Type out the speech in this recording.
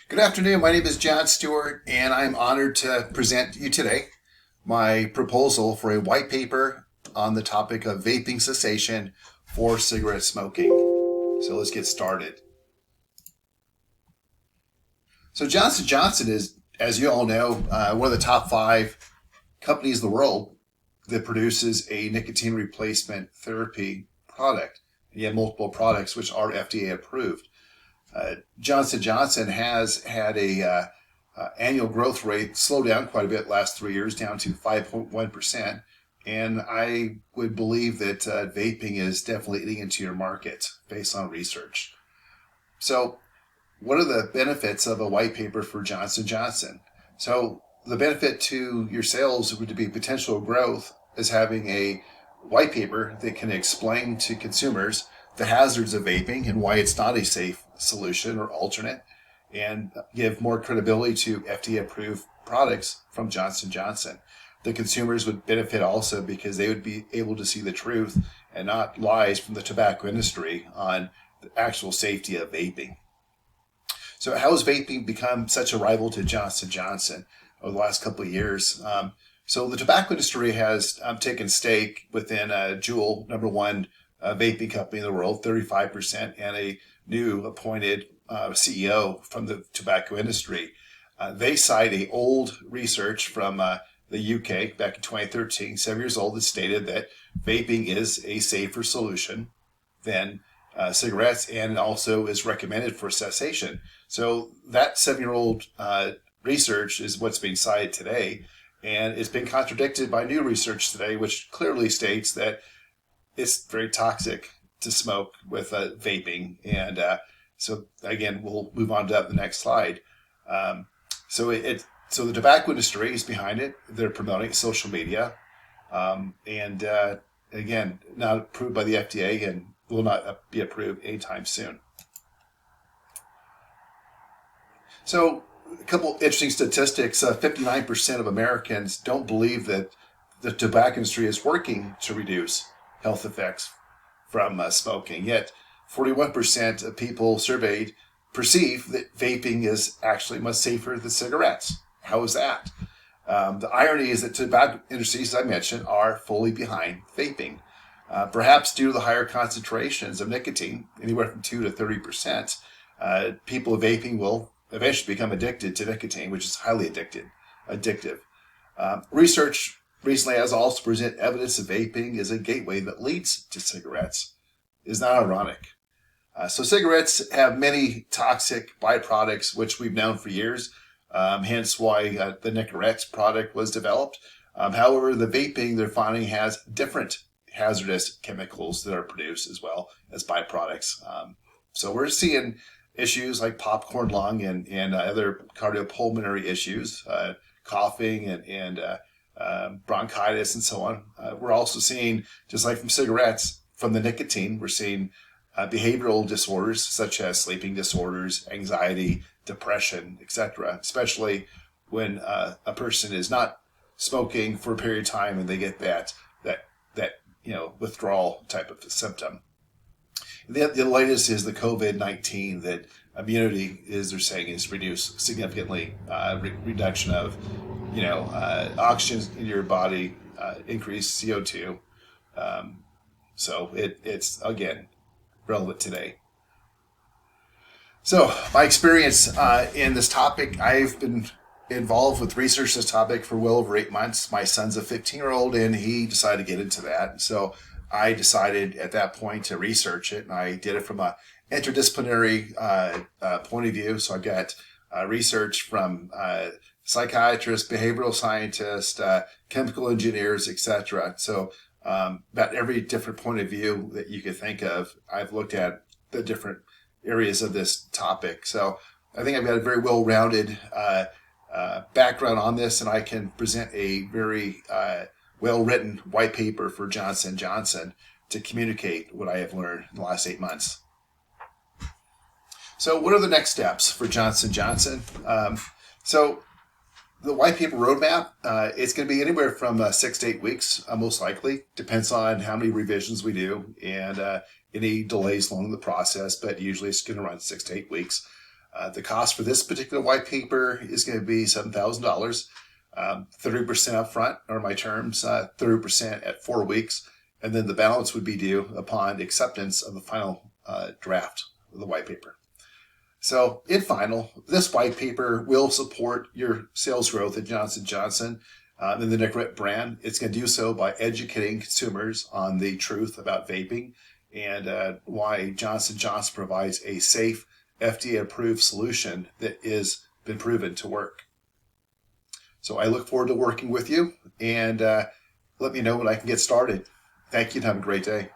Good afternoon. My name is John Stewart, and I'm honored to present you today my proposal for a white paper on the topic of vaping cessation for cigarette smoking. So let's get started. So Johnson & Johnson is, as you all know, one of the top 5 companies in the world that produces a nicotine replacement therapy product. And you have multiple products which are FDA approved. Johnson & Johnson has had a annual growth rate slow down quite a bit last 3 years, down to 5.1%. And I would believe that vaping is definitely eating into your market based on research. So what are the benefits of a white paper for Johnson & Johnson? So the benefit to your sales would be potential growth is having a white paper that can explain to consumers the hazards of vaping and why it's not a safe solution or alternate, and give more credibility to FDA-approved products from Johnson & Johnson. The consumers would benefit also because they would be able to see the truth and not lies from the tobacco industry on the actual safety of vaping. So how has vaping become such a rival to Johnson & Johnson over the last couple of years? So the tobacco industry has taken stake within Juul, number one vaping company in the world, 35%, and a new appointed CEO from the tobacco industry. They cite a old research from the UK back in 2013, 7 years old, that stated that vaping is a safer solution than cigarettes and also is recommended for cessation. So that 7-year-old research is what's being cited today, and it's been contradicted by new research today, which clearly states that it's very toxic to smoke with vaping. And so again, we'll move on to that in the next slide. So the tobacco industry is behind it. They're promoting social media. And again, not approved by the FDA and will not be approved anytime soon. So a couple interesting statistics. 59% of Americans don't believe that the tobacco industry is working to reduce health effects from smoking. Yet 41% of people surveyed perceive that vaping is actually much safer than cigarettes. How is that? The irony is that tobacco industries, as I mentioned, are fully behind vaping. Perhaps due to the higher concentrations of nicotine, anywhere from 2 to 30%, people vaping will eventually become addicted to nicotine, which is highly addictive. Research recently has also presented evidence that vaping is a gateway that leads to cigarettes. Is not ironic. So cigarettes have many toxic byproducts, which we've known for years, hence why the Nicorette product was developed. However, the vaping they're finding has different hazardous chemicals that are produced as well as byproducts. So we're seeing issues like popcorn lung and other cardiopulmonary issues, coughing and bronchitis and so on. We're also seeing, just like from cigarettes, from the nicotine, we're seeing behavioral disorders such as sleeping disorders, anxiety, depression, etc. Especially when a person is not smoking for a period of time and they get that withdrawal type of symptom. The latest is the COVID-19, that immunity, as they're saying, is reduced significantly. Reduction of oxygen in your body, increased CO2. So it's, again, relevant today. So my experience in this topic, I've been involved with research this topic for well over 8 months. My son's a 15-year-old, and he decided to get into that. So I decided at that point to research it, and I did it from a interdisciplinary point of view. So I got research from psychiatrists, behavioral scientists, chemical engineers, etc. So about every different point of view that you could think of, I've looked at the different areas of this topic. So I think I've got a very well-rounded background on this, and I can present a very well-written white paper for Johnson & Johnson to communicate what I have learned in the last 8 months. So what are the next steps for Johnson & Johnson? So the white paper roadmap, it's going to be anywhere from 6 to 8 weeks, most likely. Depends on how many revisions we do and any delays along the process, but usually it's going to run 6 to 8 weeks. The cost for this particular white paper is going to be $7,000, 30% upfront are my terms, 30% at 4 weeks, and then the balance would be due upon acceptance of the final draft of the white paper. So, in final, this white paper will support your sales growth at Johnson & Johnson in the Nicorette brand. It's going to do so by educating consumers on the truth about vaping and why Johnson & Johnson provides a safe, FDA-approved solution that has been proven to work. So I look forward to working with you, and let me know when I can get started. Thank you and have a great day.